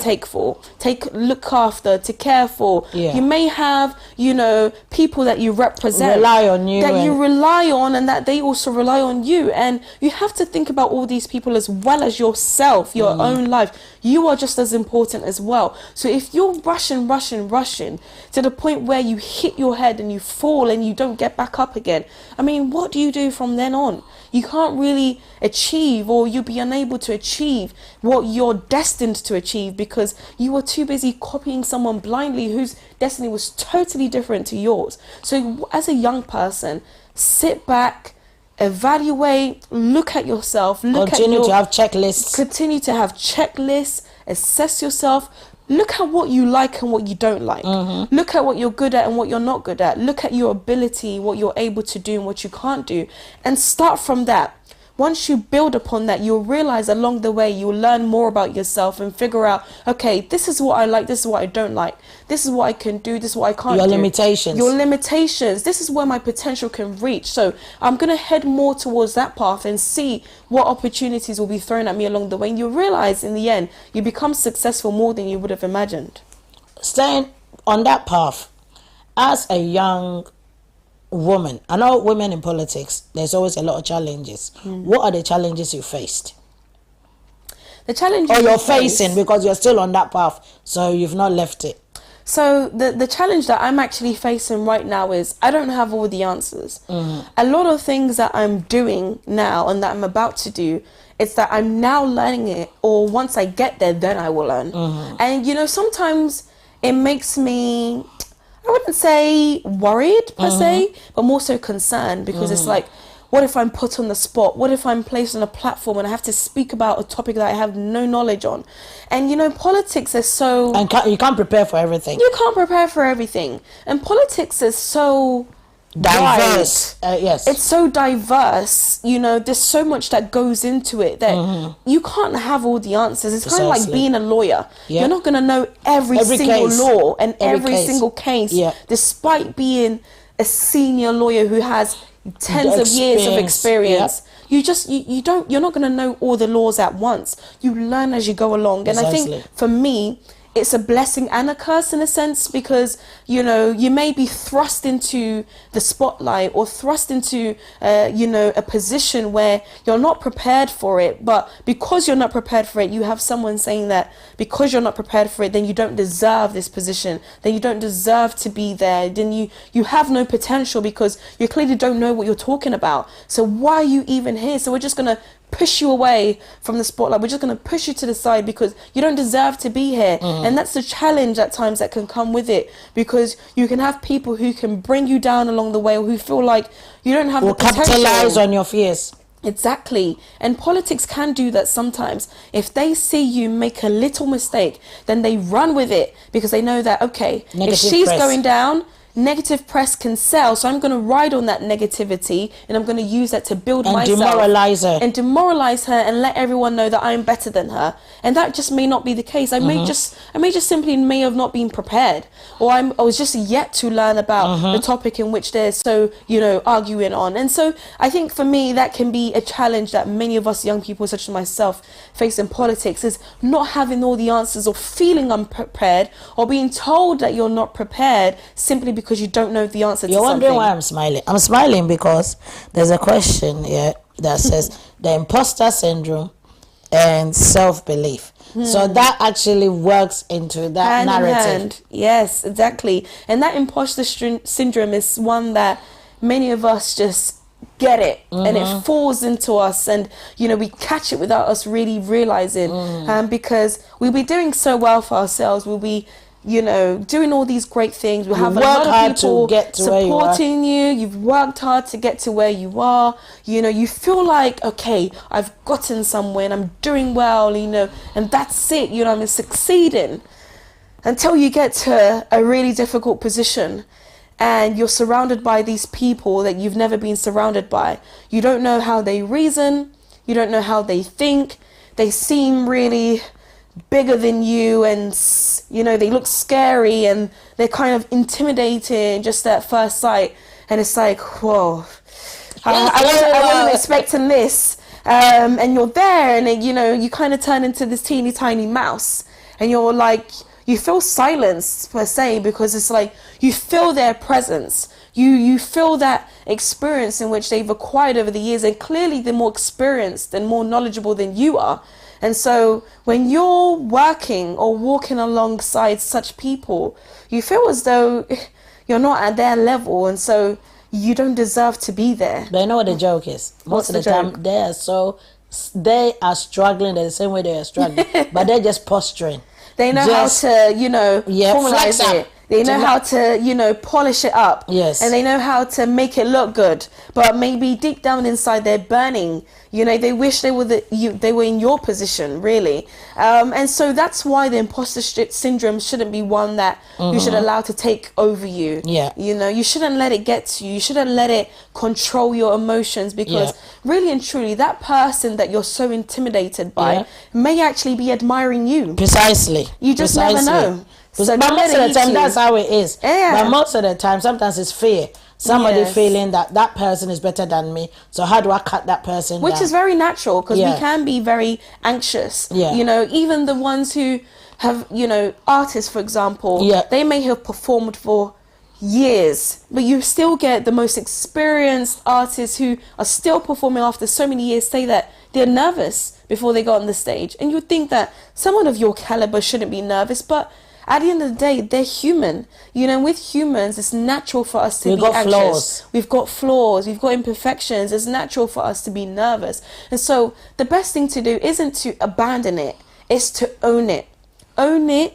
look after, to care for. You may have, you know, people that you represent, rely on you, that you rely on, and that they also rely on you. And you have to think about all these people as well as yourself, your own life. You are just as important as well. So if you're rushing to the point where you hit your head and you fall and you don't get back up again, I mean, what do you do from then on? You can't really achieve, or you'll be unable to achieve what you're destined to achieve because you were too busy copying someone blindly whose destiny was totally different to yours. So as a young person, sit back, evaluate, look at yourself, continue to have checklists, assess yourself. Look at what you like and what you don't like. Look at what you're good at and what you're not good at. Look at your ability, what you're able to do and what you can't do. And start from that. once you build upon that, you'll realize along the way, you'll learn more about yourself and figure out, okay, this is what I like, this is what I don't like, this is what I can do, this is what I can't do. Your limitations. Your limitations. This is where my potential can reach. So I'm going to head more towards that path and see what opportunities will be thrown at me along the way. And you'll realize in the end, you become successful more than you would have imagined. Staying on that path, as a young woman, I know women in politics, there's always a lot of challenges. What are the challenges you faced? The challenges you're facing, because you're still on that path, so you've not left it. So the challenge that I'm actually facing right now is I don't have all the answers. A lot of things that I'm doing now and that I'm about to do, it's that I'm now learning it, or once I get there, then I will learn. And, you know, sometimes it makes me, I wouldn't say worried per se, but more so concerned, because it's like, what if I'm put on the spot? What if I'm placed on a platform and I have to speak about a topic that I have no knowledge on? And, you know, politics is so... And you can't prepare for everything. You can't prepare for everything. And politics is so... diverse. Yes. It's so diverse. You know, there's so much that goes into it that you can't have all the answers. It's kind of like being a lawyer. Yeah. You're not going to know every single case. law and every case. single case, Yeah. despite being a senior lawyer who has tens of years of experience. Yep. You're not going to know all the laws at once. You learn as you go along. And I think for me, it's a blessing and a curse in a sense, because, you know, you may be thrust into the spotlight or thrust into, you know, a position where you're not prepared for it. But because you're not prepared for it, you have someone saying that because you're not prepared for it, then you don't deserve this position. Then you don't deserve to be there. Then you have no potential because you clearly don't know what you're talking about. So why are you even here? So we're just going to push you away from the spotlight. We're just going to push you to the side because you don't deserve to be here. And that's the challenge at times that can come with it, because you can have people who can bring you down along the way, or who feel like you don't have the potential. Capitalize on your fears. Exactly. And politics can do that sometimes. If they see you make a little mistake, then they run with it, because they know that, okay, if she's going down, negative press can sell, so I'm going to ride on that negativity and I'm going to use that to build myself and demoralize her and let everyone know that I'm better than her. And that just may not be the case. I may just simply have not been prepared, or I was just yet to learn about the topic in which they're so, you know, arguing on. And so I think for me that can be a challenge that many of us young people, such as myself, face in politics, is not having all the answers, or feeling unprepared, or being told that you're not prepared simply because you don't know the answer to something. You're wondering why I'm smiling. I'm smiling because there's a question here that says the imposter syndrome and self-belief. So that actually works into that narrative. Yes, exactly. And that imposter syndrome is one that many of us just get it, and it falls into us, and, you know, we catch it without us really realizing, because we'll be doing so well for ourselves. We'll be, you know, doing all these great things. We'll have a lot of people supporting you. You've worked hard to get to where you are. You know, you feel like, okay, I've gotten somewhere and I'm doing well, you know, and that's it. You know, I'm succeeding, until you get to a really difficult position and you're surrounded by these people that you've never been surrounded by. You don't know how they reason. You don't know how they think. They seem really bigger than you, and, you know, they look scary and they're kind of intimidating just at first sight. And it's like, whoa, I wasn't expecting this. And you're there, and, you know, you kind of turn into this teeny tiny mouse, and you're like, you feel silenced per se, because it's like you feel their presence. You feel that experience in which they've acquired over the years, and clearly they're more experienced and more knowledgeable than you are. And so when you're working or walking alongside such people, you feel as though you're not at their level, and so you don't deserve to be there. But you know what the joke is? Most of the time they are struggling the same way they are struggling, but they're just posturing. They know how to, you know, formalize it. They know how to, you know, polish it up. Yes. And they know how to make it look good. But maybe deep down inside, they're burning. You know, they wish they were they were in your position, really. And so that's why the imposter syndrome shouldn't be one that you should allow to take over you. Yeah. You know, you shouldn't let it get to you. You shouldn't let it control your emotions, because really and truly, that person that you're so intimidated by may actually be admiring you. Precisely. You just never know. So but most of the time, that's how it is. Yeah. But most of the time, sometimes it's fear. Somebody feeling that person is better than me. So how do I cut that person Which down? is very natural, because we can be very anxious. Yeah. You know, even the ones who have, you know, artists, for example, they may have performed for years, but you still get the most experienced artists who are still performing after so many years say that they're nervous before they go on the stage. And you'd think that someone of your caliber shouldn't be nervous, but at the end of the day, they're human. You know, with humans, it's natural for us to be anxious. Flaws. We've got flaws. We've got imperfections. It's natural for us to be nervous. And so the best thing to do isn't to abandon it. It's to own it. Own it.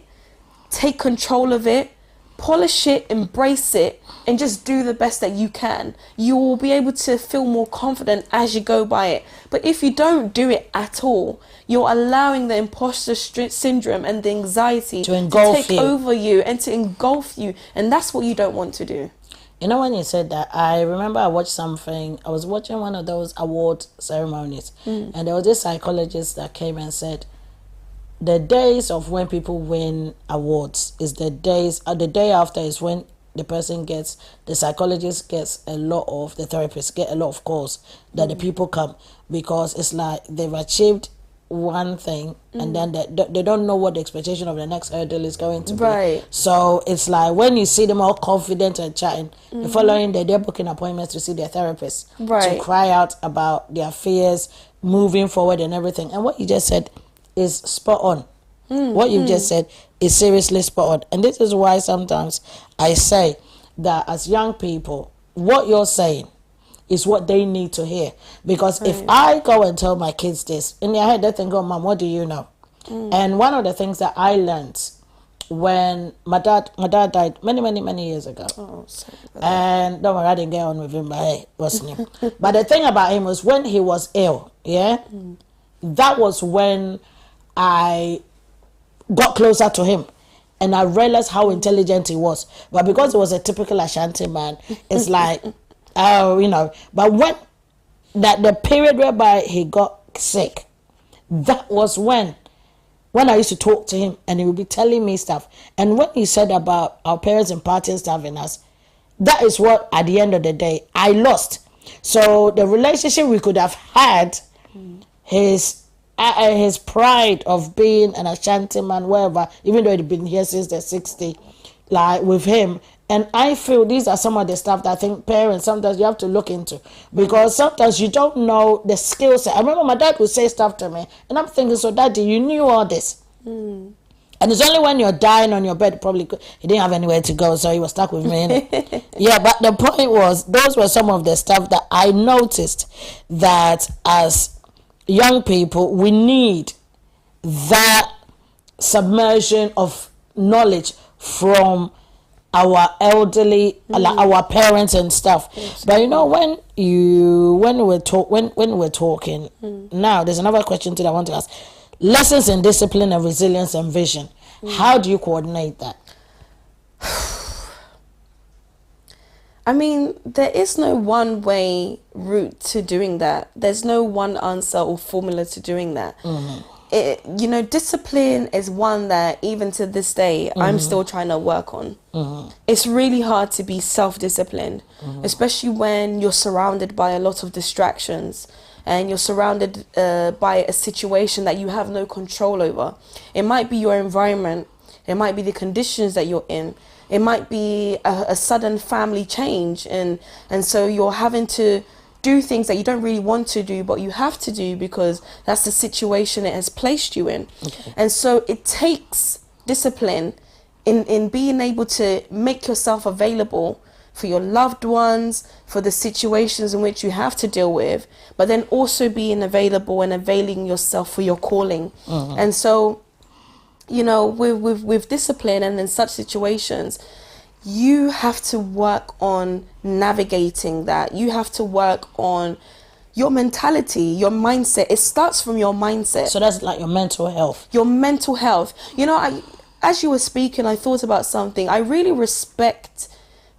Take control of it. Polish it, embrace it, and just do the best that you can. You will be able to feel more confident as you go by it. But if you don't do it at all, you're allowing the imposter syndrome and the anxiety to take over you and to engulf you. And that's what you don't want to do. You know, when you said that, I remember I watched something. I was watching one of those award ceremonies, and there was this psychologist that came and said, the days of when people win awards is the day after is when the person gets, the psychologist gets a lot of, the therapist get a lot of calls that the people come, because it's like they've achieved one thing and then they don't know what the expectation of the next hurdle is going to be. Right. So it's like when you see them all confident and chatting, the following day they're booking appointments to see their therapist to cry out about their fears moving forward and everything. And what you just said is spot on. What you've just said is seriously spot on. And this is why sometimes I say that as young people, what you're saying is what they need to hear. Because if I go and tell my kids this, in their head they think, oh, Mom, what do you know? And one of the things that I learned when my dad died many years ago. Oh, sorry about and don't worry, I didn't get on with him, but hey, wasn't him. But the thing about him was when he was ill, that was when I got closer to him and I realized how intelligent he was. But because he was a typical Ashanti man, it's like, oh, you know. But when the period whereby he got sick, that was when I used to talk to him and he would be telling me stuff. And when he said about our parents imparting stuff in us, that is what at the end of the day I lost. So the relationship we could have had, his pride of being an Ashanti man, wherever, even though he'd been here since the 60s, like with him. And I feel these are some of the stuff that I think parents, sometimes you have to look into. Because sometimes you don't know the skill set. I remember my dad would say stuff to me, and I'm thinking, so Daddy, you knew all this. And it's only when you're dying on your bed, probably, he didn't have anywhere to go, so he was stuck with me. Yeah, but the point was, those were some of the stuff that I noticed that as young people, we need that submersion of knowledge from our elderly, like our parents and stuff. Yes. But you know, when we're talking now, there's another question too that I want to ask. Lessons in discipline and resilience and vision. How do you coordinate that? I mean, there is no one way route to doing that. There's no one answer or formula to doing that. You know, discipline is one that even to this day, I'm still trying to work on. It's really hard to be self-disciplined, especially when you're surrounded by a lot of distractions and you're surrounded by a situation that you have no control over. It might be your environment. It might be the conditions that you're in. It might be a sudden family change. And so you're having to do things that you don't really want to do, but you have to do because that's the situation it has placed you in. And so it takes discipline in being able to make yourself available for your loved ones, for the situations in which you have to deal with, but then also being available and availing yourself for your calling. And so you know, with discipline and in such situations, you have to work on navigating that. You have to work on your mentality, your mindset. It starts from your mindset. So that's like your mental health. Your mental health. You know, as you were speaking, I thought about something. I really respect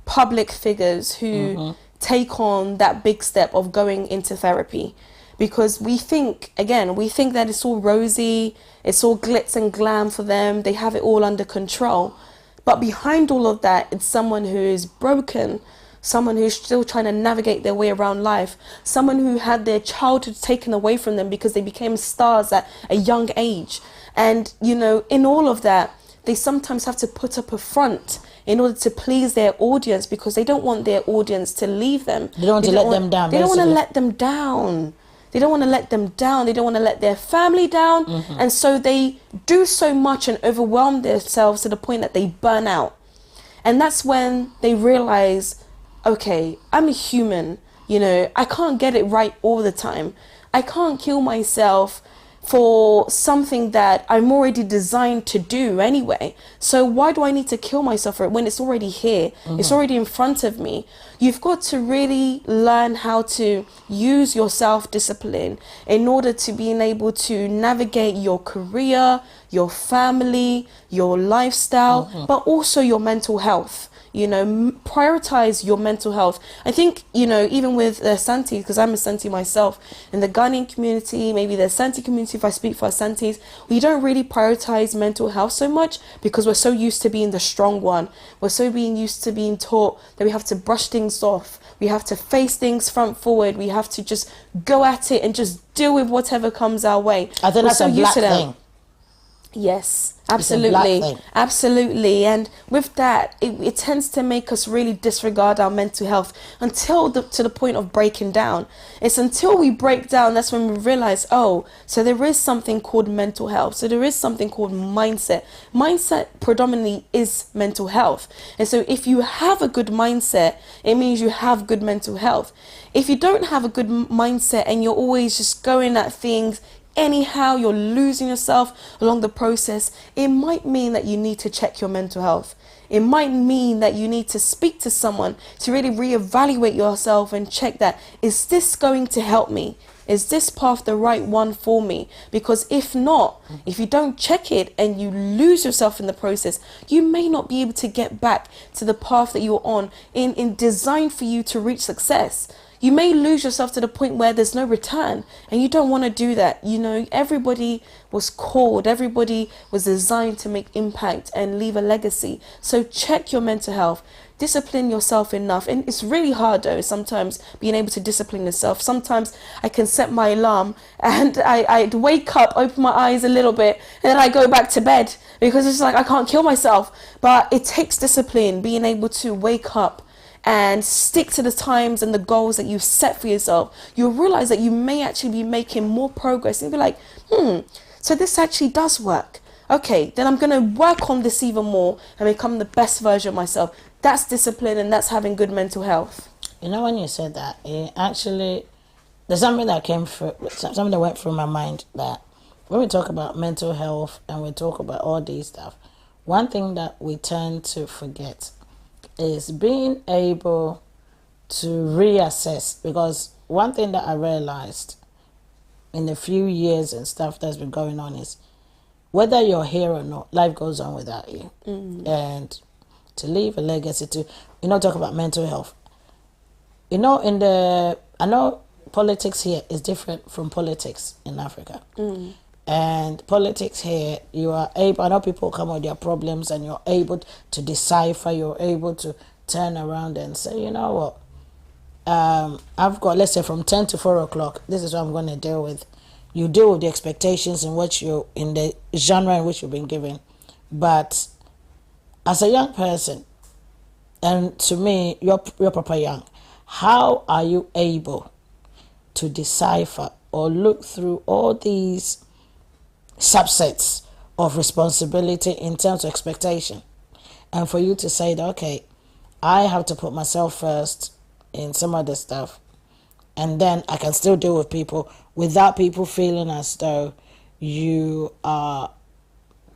public figures who take on that big step of going into therapy, because we think that it's all rosy, it's all glitz and glam for them, they have it all under control. But behind all of that, it's someone who is broken, someone who's still trying to navigate their way around life, someone who had their childhood taken away from them because they became stars at a young age. And, you know, in all of that, they sometimes have to put up a front in order to please their audience, because they don't want their audience to leave them. They don't want to let them down. They don't want to let them down. They don't want to let them down. They don't want to let their family down. And so they do so much and overwhelm themselves to the point that they burn out. And that's when they realize, okay, I'm a human. You know, I can't get it right all the time. I can't kill myself for something that I'm already designed to do anyway. So why do I need to kill myself for it when it's already here? It's already in front of me. You've got to really learn how to use your self-discipline in order to being able to navigate your career, your family, your lifestyle, but also your mental health. You know, prioritize your mental health. I think, you know, even with Santi, because I'm a Santi myself, in the Ghanaian community, maybe the Santi community, if I speak for Santis, we don't really prioritize mental health so much because we're so used to being the strong one. We're so used to being taught that we have to brush things off. We have to face things front forward. We have to just go at it and just deal with whatever comes our way. I think that's a black thing. Yes, absolutely. Absolutely. And with that, it tends to make us really disregard our mental health until to the point of breaking down. It's until we break down that's when we realize, oh, so there is something called mental health. So there is something called mindset. Mindset predominantly is mental health. And so if you have a good mindset, it means you have good mental health. If you don't have a good mindset and you're always just going at things anyhow, you're losing yourself along the process, it might mean that you need to check your mental health. It might mean that you need to speak to someone to really reevaluate yourself and check that, is this going to help me? Is this path the right one for me? Because if not, if you don't check it and you lose yourself in the process, you may not be able to get back to the path that you're on in designed for you to reach success. You may lose yourself to the point where there's no return, and you don't want to do that. You know, everybody was called, everybody was designed to make impact and leave a legacy. So check your mental health, discipline yourself enough. And it's really hard though, sometimes being able to discipline yourself. Sometimes I can set my alarm and I'd wake up, open my eyes a little bit, and then I go back to bed because it's like I can't kill myself. But it takes discipline, being able to wake up and stick to the times and the goals that you've set for yourself. You'll realize that you may actually be making more progress and be like, so this actually does work. Okay, then I'm going to work on this even more and become the best version of myself. That's discipline, and that's having good mental health. You know, when you said that, it actually, there's something that came through, something that went through my mind, that when we talk about mental health and we talk about all these stuff, one thing that we tend to forget is being able to reassess. Because one thing that I realized in the few years and stuff that's been going on is, whether you're here or not, life goes on without you. And to leave a legacy, to, you know, talk about mental health. You know, I know politics here is different from politics in Africa. And politics here, you are able, I know people come with their problems and you're able to decipher, you're able to turn around and say, you know what, I've got, let's say from 10 to 4 o'clock, this is what I'm going to deal with. You deal with the expectations in which you, in the genre in which you've been given. But as a young person, and to me, you're proper young, how are you able to decipher or look through all these subsets of responsibility in terms of expectation, and for you to say that, okay, I have to put myself first in some of the stuff, and then I can still deal with people without people feeling as though you are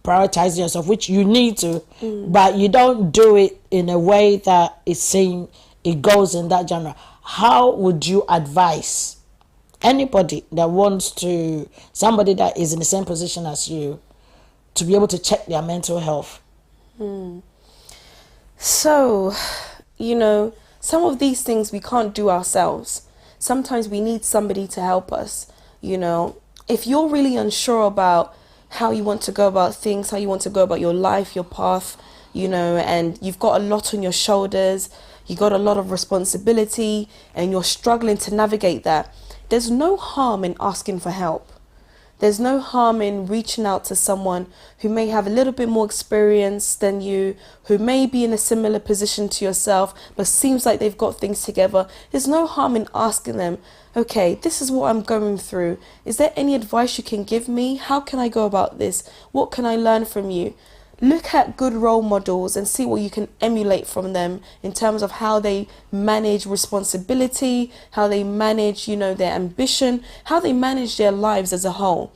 prioritizing yourself, which you need to, but you don't do it in a way that is saying it goes in that genre. How would you advise anybody that wants to, somebody that is in the same position as you, to be able to check their mental health? So, some of these things we can't do ourselves. Sometimes we need somebody to help us. If you're really unsure about how you want to go about things, how you want to go about your life, your path, and you've got a lot on your shoulders, you got a lot of responsibility, and you're struggling to navigate that, there's no harm in asking for help. There's no harm in reaching out to someone who may have a little bit more experience than you, who may be in a similar position to yourself, but seems like they've got things together. There's no harm in asking them, okay, this is what I'm going through. Is there any advice you can give me? How can I go about this? What can I learn from you? Look at good role models and see what you can emulate from them in terms of how they manage responsibility, how they manage, their ambition, how they manage their lives as a whole.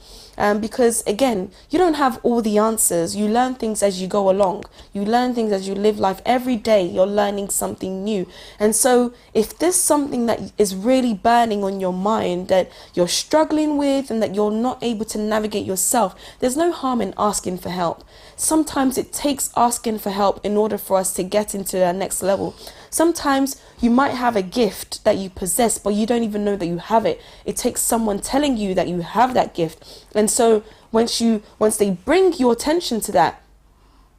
Because again, you don't have all the answers. You learn things as you go along. You learn things as you live life. Every day you're learning something new. And so if there's something that is really burning on your mind that you're struggling with and that you're not able to navigate yourself, there's no harm in asking for help. Sometimes it takes asking for help in order for us to get into the next level. Sometimes you might have a gift that you possess, but you don't even know that you have it. It takes someone telling you that you have that gift. And so once they bring your attention to that,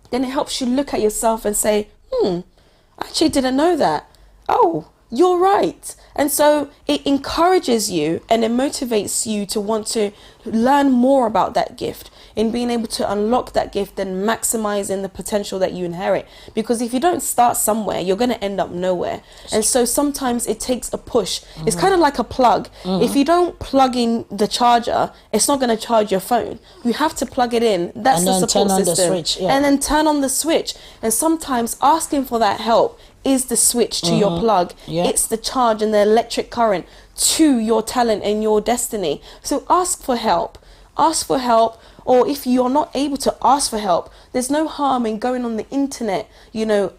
then it helps you look at yourself and say, I actually didn't know that. Oh, you're right. And so it encourages you and it motivates you to want to learn more about that gift, in being able to unlock that gift and maximizing the potential that you inherit. Because if you don't start somewhere, you're going to end up nowhere. And so sometimes it takes a push. It's kind of like a plug. If you don't plug in the charger, it's not going to charge your phone. You have to plug it in. That's the support system. And then turn on the switch. And sometimes asking for that help is the switch to your plug. It's the charge and the electric current to your talent and your destiny. So ask for help. Ask for help. Or if you're not able to ask for help, there's no harm in going on the internet,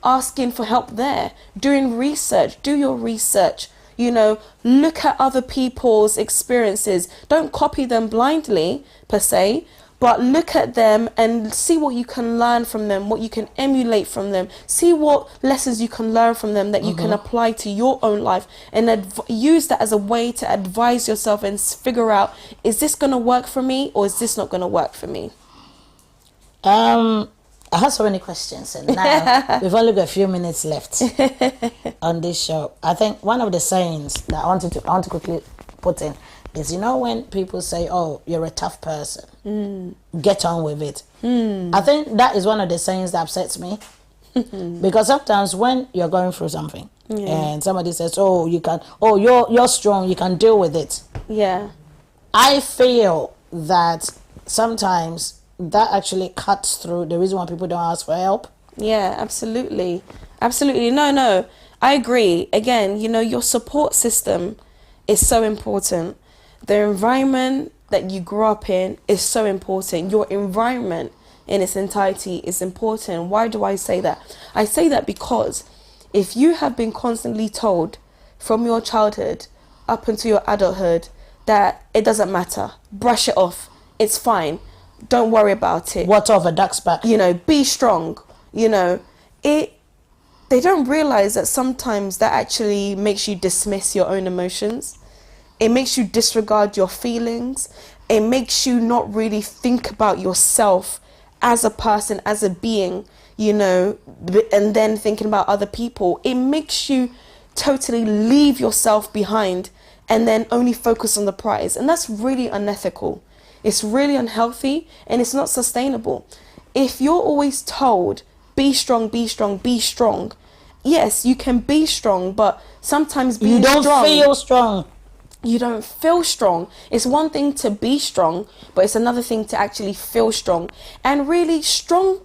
asking for help there, doing research, do your research, look at other people's experiences. Don't copy them blindly per se, but look at them and see what you can learn from them, what you can emulate from them. See what lessons you can learn from them that you can apply to your own life, and use that as a way to advise yourself and figure out, is this going to work for me or is this not going to work for me? I have so many questions, and now we've only got a few minutes left on this show. I think one of the sayings that I want to quickly put in is, when people say, oh, you're a tough person, get on with it. I think that is one of the sayings that upsets me. Because sometimes when you're going through something and somebody says, oh, you're strong, you can deal with it. I feel that sometimes that actually cuts through the reason why people don't ask for help. Absolutely. No, I agree. Again, your support system is so important. The environment that you grew up in is so important. Your environment in its entirety is important. Why do I say that? I say that because if you have been constantly told from your childhood up until your adulthood that it doesn't matter, brush it off, it's fine, don't worry about it, water off a duck's back, be strong, they don't realize that sometimes that actually makes you dismiss your own emotions. It makes you disregard your feelings. It makes you not really think about yourself as a person, as a being, and then thinking about other people. It makes you totally leave yourself behind and then only focus on the prize. And that's really unethical. It's really unhealthy, and it's not sustainable. If you're always told, be strong, be strong, be strong. Yes, you can be strong, but sometimes being you don't feel strong. You don't feel strong. It's one thing to be strong, but it's another thing to actually feel strong. And really, strength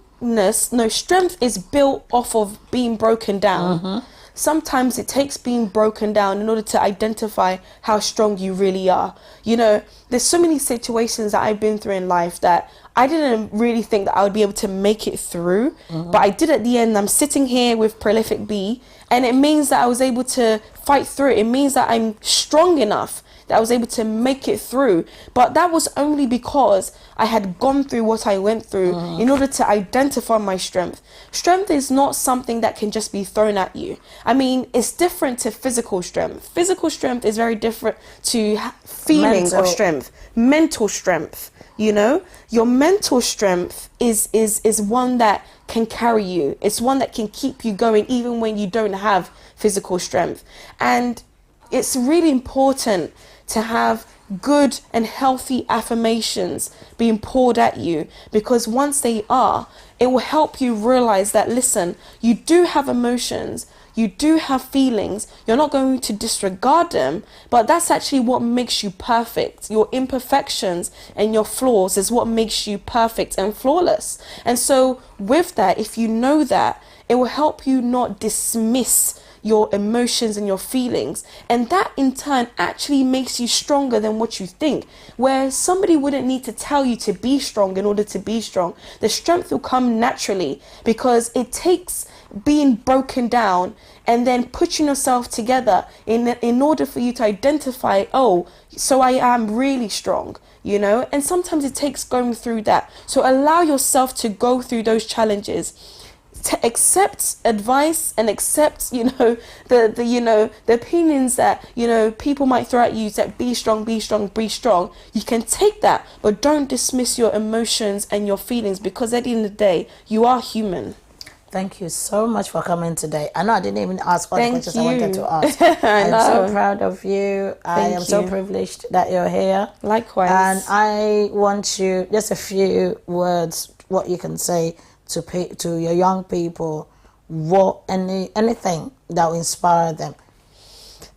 is built off of being broken down. sometimes it takes being broken down in order to identify how strong you really are. You know, there's so many situations that I've been through in life that I didn't really think that I would be able to make it through, but I did at the end. I'm sitting here with Prolific Bea, and it means that I was able to fight through it. It means that I'm strong enough that I was able to make it through. But that was only because I had gone through what I went through in order to identify my strength. Strength is not something that can just be thrown at you. I mean, it's different to physical strength. Physical strength is very different to feeling of strength, mental strength. You know, your mental strength is one that can carry you. It's one that can keep you going even when you don't have physical strength. And it's really important to have good and healthy affirmations being poured at you, because once they are, it will help you realize that, listen, you do have emotions, you do have feelings, you're not going to disregard them, but that's actually what makes you perfect. Your imperfections and your flaws is what makes you perfect and flawless. And so with that, if you know that, it will help you not dismiss your emotions and your feelings, and that in turn actually makes you stronger than what you think, where somebody wouldn't need to tell you to be strong in order to be strong. The strength will come naturally, because it takes being broken down and then putting yourself together in order for you to identify, oh, so I am really strong, you know. And sometimes it takes going through that. So allow yourself to go through those challenges, to accept advice and accept, you know, the opinions that, you know, people might throw at you, that be strong, be strong, be strong. You can take that, but don't dismiss your emotions and your feelings, because at the end of the day, you are human. Thank you so much for coming today. I know I didn't even ask all the questions I wanted to ask. I'm so proud of you. I am so privileged that you're here. Likewise. And I want you, just a few words, what you can say to your young people, anything that will inspire them.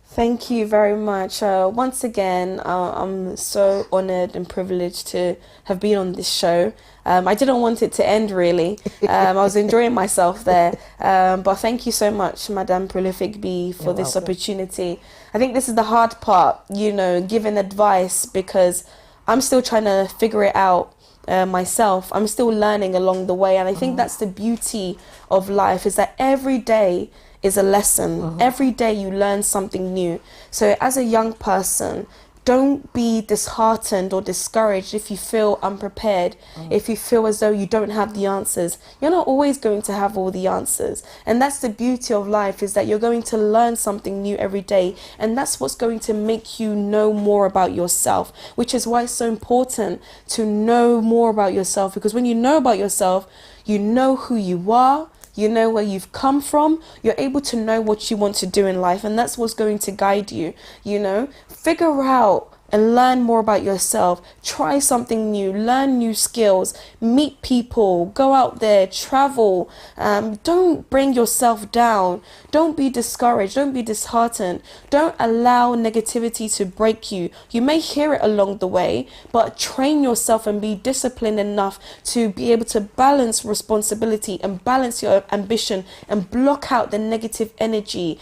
Thank you very much. Once again, I'm so honored and privileged to have been on this show. I didn't want it to end, really. I was enjoying myself there. But thank you so much, Madame Prolific Bea, for this opportunity. I think this is the hard part, you know, giving advice, because I'm still trying to figure it out myself. I'm still learning along the way. And I think that's the beauty of life, is that every day is a lesson. Every day you learn something new. So as a young person, don't be disheartened or discouraged if you feel unprepared, if you feel as though you don't have the answers. You're not always going to have all the answers. And that's the beauty of life, is that you're going to learn something new every day. And that's what's going to make you know more about yourself, which is why it's so important to know more about yourself. Because when you know about yourself, you know who you are, you know where you've come from, you're able to know what you want to do in life, and that's what's going to guide you. You know, figure out and learn more about yourself. Try something new, learn new skills, meet people, go out there, travel. Don't bring yourself down. Don't be discouraged. Don't be disheartened. Don't allow negativity to break you. You may hear it along the way, but train yourself and be disciplined enough to be able to balance responsibility and balance your ambition and block out the negative energy.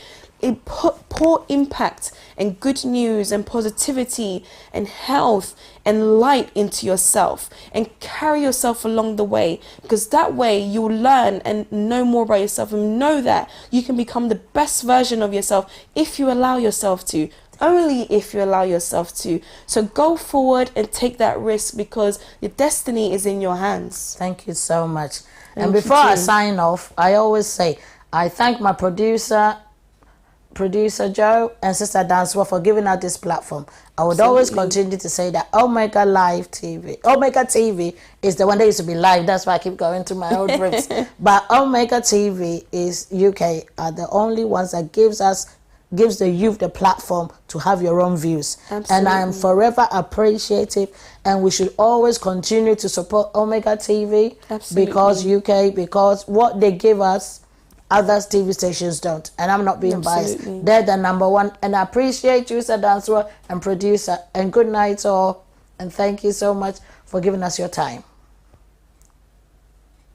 Pour impact and good news and positivity and health and light into yourself, and carry yourself along the way, because that way you'll learn and know more about yourself, and know that you can become the best version of yourself if you allow yourself to. Only if you allow yourself to. So go forward and take that risk, because your destiny is in your hands. Thank you so much. And before I sign off, I always say I thank my producer Joe and Sister Danswa for giving out this platform. I would always continue to say that Omega TV is the one that used to be live. That's why I keep going to my old roots. But Omega TV is UK are the only ones that gives the youth the platform to have your own views. Absolutely. And I am forever appreciative, and we should always continue to support Omega TV. Absolutely. because what they give us, other TV stations don't, and I'm not being biased. They're the number one, and I appreciate you, Sir Dancer and producer. And good night all, and thank you so much for giving us your time.